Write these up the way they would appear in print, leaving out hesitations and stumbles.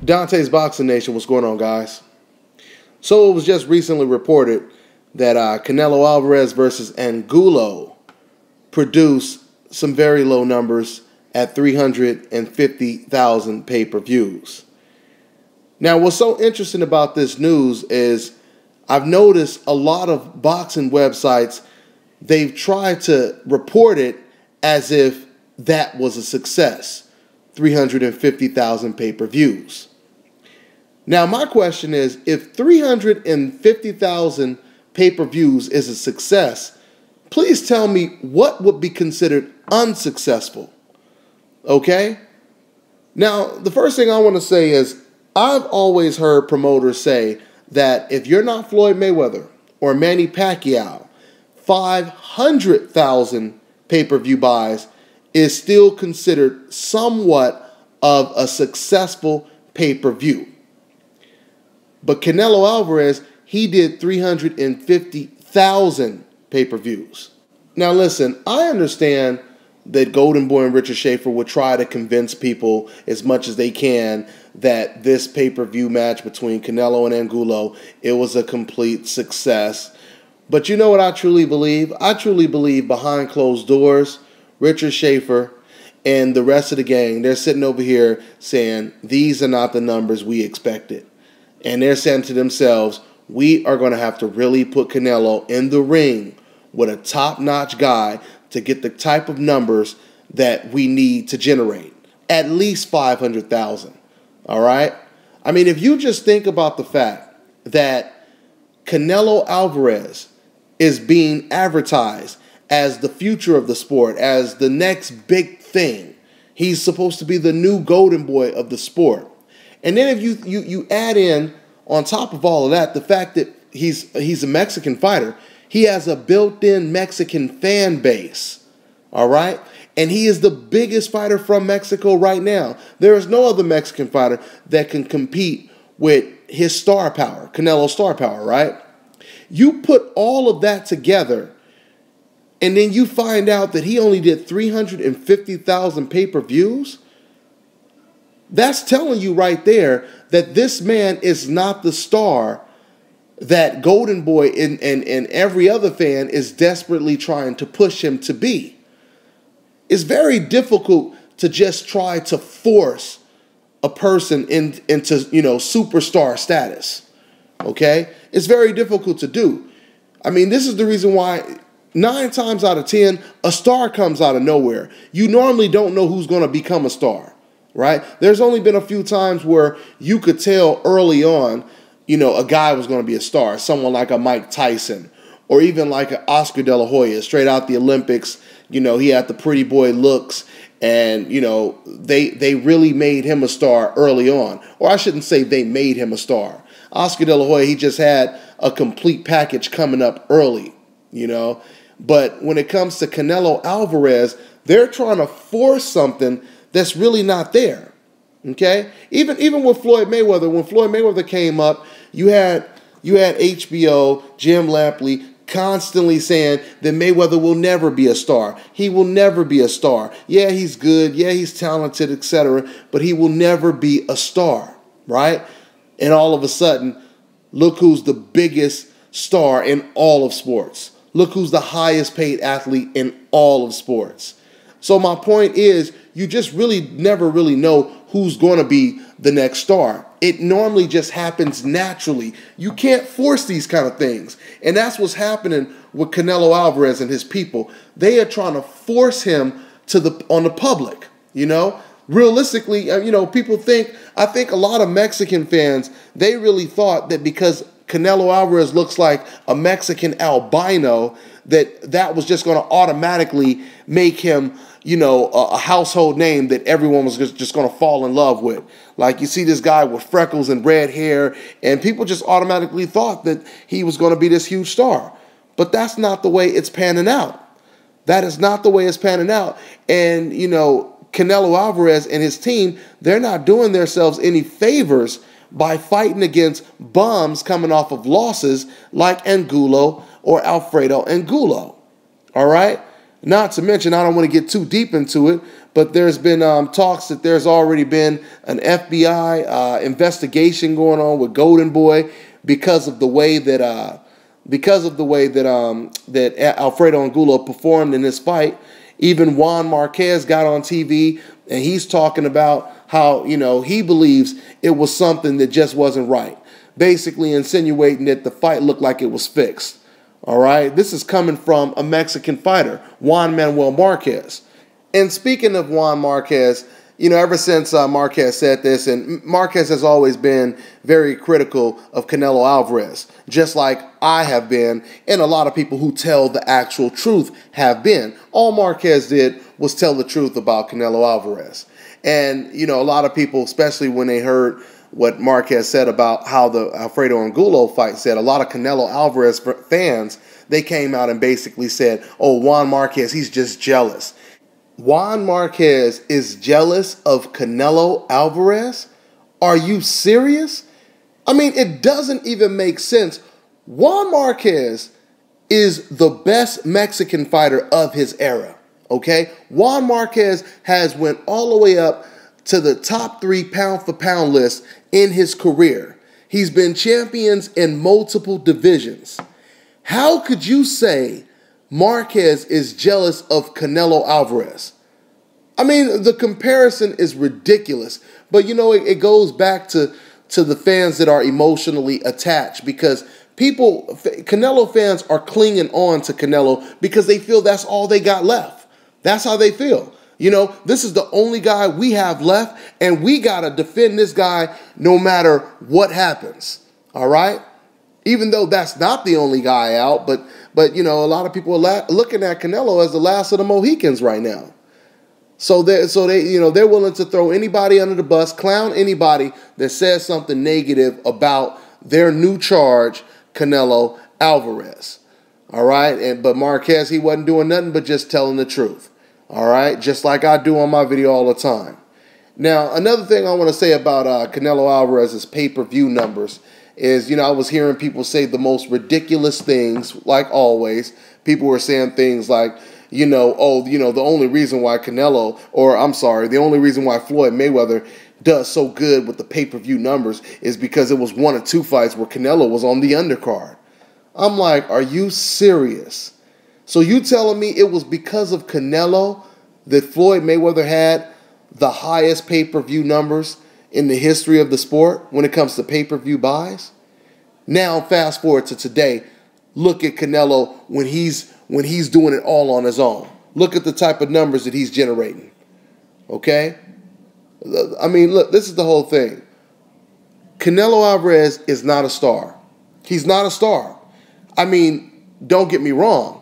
Dante's Boxing Nation, what's going on, guys? So it was just recently reported that Canelo Alvarez versus Angulo produced some very low numbers at 350,000 pay-per-views. Now, what's so interesting about this news is I've noticed a lot of boxing websites, they've tried to report it as if that was a success, 350,000 pay-per-views. Now, my question is, if 350,000 pay-per-views is a success, please tell me what would be considered unsuccessful. Okay? Now, the first thing I want to say is, I've always heard promoters say that if you're not Floyd Mayweather or Manny Pacquiao, 500,000 pay-per-view buys is still considered somewhat of a successful pay-per-view. But Canelo Alvarez, he did 350,000 pay-per-views. Now listen, I understand that Golden Boy and Richard Schaefer would try to convince people as much as they can that this pay-per-view match between Canelo and Angulo, it was a complete success. But you know what I truly believe? I truly believe behind closed doors, Richard Schaefer and the rest of the gang, they're sitting over here saying, these are not the numbers we expected. And they're saying to themselves, we are going to have to really put Canelo in the ring with a top-notch guy to get the type of numbers that we need to generate. At least 500,000. All right? I mean, if you just think about the fact that Canelo Alvarez is being advertised as the future of the sport, as the next big thing. He's supposed to be the new golden boy of the sport. And then if you add in, on top of all of that, the fact that he's a Mexican fighter, he has a built-in Mexican fan base, all right? And he is the biggest fighter from Mexico right now. There is no other Mexican fighter that can compete with his star power, Canelo's star power, right? You put all of that together, and then you find out that he only did 350,000 pay-per-views. That's telling you right there that this man is not the star that Golden Boy and every other fan is desperately trying to push him to be. It's very difficult to just try to force a person into superstar status. Okay? It's very difficult to do. I mean, this is the reason why 9 times out of 10, a star comes out of nowhere. You normally don't know who's going to become a star. Right? There's only been a few times where you could tell early on, a guy was going to be a star. Someone like a Mike Tyson or even like an Oscar De La Hoya, straight out the Olympics. He had the pretty boy looks and, they really made him a star early on. Or I shouldn't say they made him a star. Oscar De La Hoya, he just had a complete package coming up early, But when it comes to Canelo Alvarez, they're trying to force something that's really not there, okay? Even with Floyd Mayweather, when Floyd Mayweather came up, you had HBO, Jim Lampley constantly saying that Mayweather will never be a star. He will never be a star. Yeah, he's good. Yeah, he's talented, etc., but he will never be a star, right? And all of a sudden, look who's the biggest star in all of sports. Look who's the highest paid athlete in all of sports. So my point is, you just really never really know who's going to be the next star. It normally just happens naturally. You can't force these kind of things. And that's what's happening with Canelo Alvarez and his people. They are trying to force him on the public, Realistically, people I think a lot of Mexican fans, they really thought that because Canelo Alvarez looks like a Mexican albino, that was just going to automatically make him, a household name that everyone was just going to fall in love with. Like you see this guy with freckles and red hair, and people just automatically thought that he was going to be this huge star. But that's not the way it's panning out. That is not the way it's panning out. And, Canelo Alvarez and his team, they're not doing themselves any favors by fighting against bums coming off of losses like Angulo or Alfredo Angulo. All right? Not to mention, I don't want to get too deep into it, but there's been talks that there's already been an FBI investigation going on with Golden Boy because of the way that that Alfredo Angulo performed in this fight. Even Juan Marquez got on TV and he's talking about how, he believes it was something that just wasn't right, basically insinuating that the fight looked like it was fixed. All right, this is coming from a Mexican fighter, Juan Manuel Marquez. And speaking of Juan Marquez, ever since Marquez said this, and Marquez has always been very critical of Canelo Alvarez, just like I have been, and a lot of people who tell the actual truth have been. All Marquez did was tell the truth about Canelo Alvarez. And, a lot of people, especially when they heard what Marquez said about how the Alfredo Angulo fight said, a lot of Canelo Alvarez fans, they came out and basically said, oh, Juan Marquez, he's just jealous. Juan Marquez is jealous of Canelo Alvarez? Are you serious? I mean, it doesn't even make sense. Juan Marquez is the best Mexican fighter of his era, okay? Juan Marquez has went all the way up to the top 3 pound-for-pound list in his career. He's been champions in multiple divisions. How could you say Marquez is jealous of Canelo Alvarez? I mean, the comparison is ridiculous. But, it goes back to the fans that are emotionally attached, because Canelo fans are clinging on to Canelo because they feel that's all they got left. That's how they feel. This is the only guy we have left, and we got to defend this guy no matter what happens. All right? Even though that's not the only guy out, but a lot of people are looking at Canelo as the last of the Mohicans right now. So they're willing to throw anybody under the bus, clown anybody that says something negative about their new charge, Canelo Alvarez. All right? But Marquez, he wasn't doing nothing but just telling the truth. All right, just like I do on my video all the time. Now, another thing I want to say about Canelo Alvarez's pay-per-view numbers is, I was hearing people say the most ridiculous things, like always. People were saying things like, the only reason why the only reason why Floyd Mayweather does so good with the pay-per-view numbers is because it was 1 or 2 fights where Canelo was on the undercard. I'm like, are you serious? So you telling me it was because of Canelo that Floyd Mayweather had the highest pay-per-view numbers in the history of the sport when it comes to pay-per-view buys? Now fast forward to today. Look at Canelo when he's doing it all on his own. Look at the type of numbers that he's generating. Okay? I mean, look, this is the whole thing. Canelo Alvarez is not a star. He's not a star. I mean, don't get me wrong.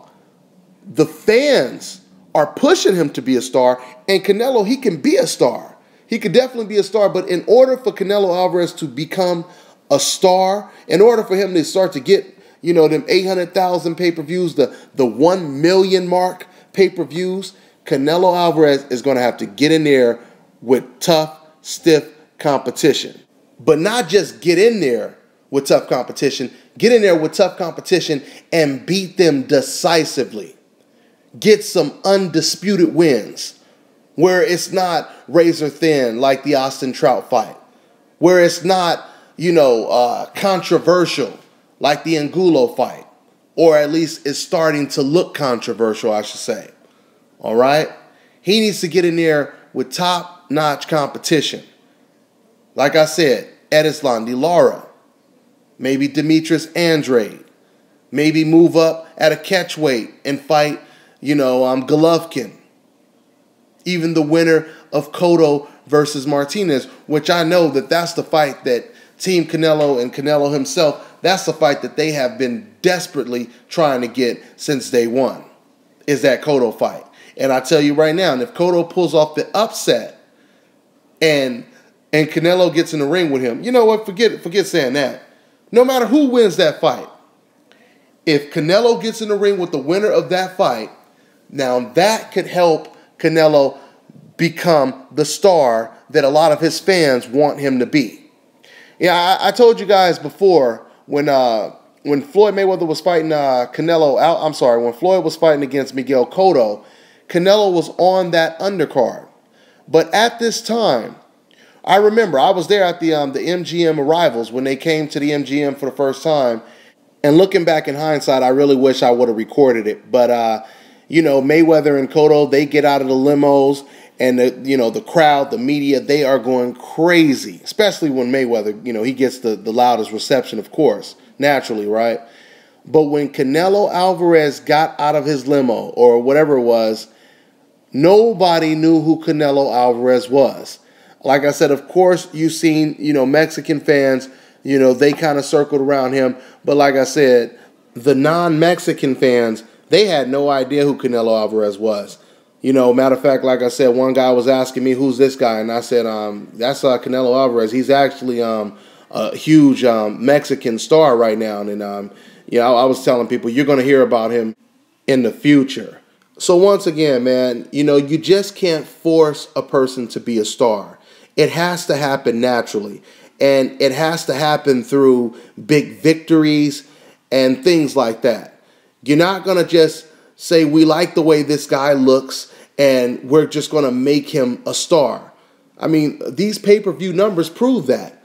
The fans are pushing him to be a star, and Canelo, he can be a star. He could definitely be a star, but in order for Canelo Alvarez to become a star, in order for him to start to get, them 800,000 pay-per-views, the 1 million mark pay-per-views, Canelo Alvarez is going to have to get in there with tough, stiff competition. But not just get in there with tough competition, get in there with tough competition and beat them decisively. Get some undisputed wins where it's not razor thin like the Austin Trout fight, where it's not, controversial like the Angulo fight, or at least it's starting to look controversial, I should say. All right? He needs to get in there with top-notch competition. Like I said, Edislan De Lara, maybe Demetrius Andrade, maybe move up at a catchweight and fight Golovkin. Even the winner of Cotto versus Martinez, which I know that's the fight that Team Canelo and Canelo himself, that's the fight that they have been desperately trying to get since day one, is that Cotto fight. And I tell you right now, and if Cotto pulls off the upset and Canelo gets in the ring with him, you know what, forget saying that. No matter who wins that fight, if Canelo gets in the ring with the winner of that fight, now that could help Canelo become the star that a lot of his fans want him to be. Yeah, I told you guys before when Floyd Mayweather was fighting when Floyd was fighting against Miguel Cotto, Canelo was on that undercard. But at this time, I remember I was there at the MGM arrivals when they came to the MGM for the first time. And looking back in hindsight, I really wish I would have recorded it. But, Mayweather and Cotto, they get out of the limos. And, the crowd, the media, they are going crazy. Especially when Mayweather, he gets the loudest reception, of course. Naturally, right? But when Canelo Alvarez got out of his limo or whatever it was, nobody knew who Canelo Alvarez was. Like I said, of course, you've seen, Mexican fans, they kind of circled around him. But like I said, the non-Mexican fans, they had no idea who Canelo Alvarez was. Matter of fact, like I said, one guy was asking me, who's this guy? And I said, that's Canelo Alvarez. He's actually a huge Mexican star right now. And, I was telling people, you're going to hear about him in the future. So once again, man, you just can't force a person to be a star. It has to happen naturally. And it has to happen through big victories and things like that. You're not going to just say, we like the way this guy looks and we're just going to make him a star. I mean, these pay-per-view numbers prove that.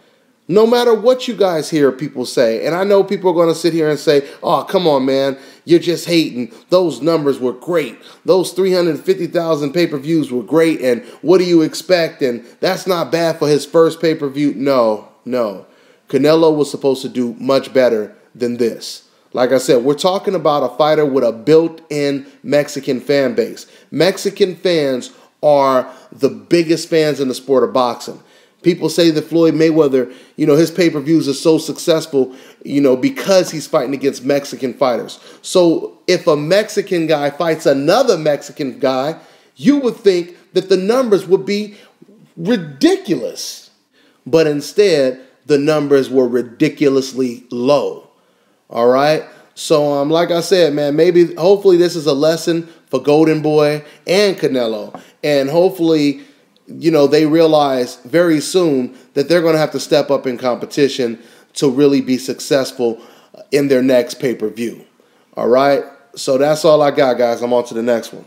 No matter what you guys hear people say, and I know people are going to sit here and say, oh, come on, man, you're just hating. Those numbers were great. Those 350,000 pay-per-views were great, and what do you expect? And that's not bad for his first pay-per-view. No. Canelo was supposed to do much better than this. Like I said, we're talking about a fighter with a built-in Mexican fan base. Mexican fans are the biggest fans in the sport of boxing. People say that Floyd Mayweather, his pay-per-views are so successful, because he's fighting against Mexican fighters. So if a Mexican guy fights another Mexican guy, you would think that the numbers would be ridiculous. But instead, the numbers were ridiculously low. All right? So, like I said, man, hopefully this is a lesson for Golden Boy and Canelo. And hopefully, they realize very soon that they're going to have to step up in competition to really be successful in their next pay-per-view. All right? So that's all I got, guys. I'm on to the next one.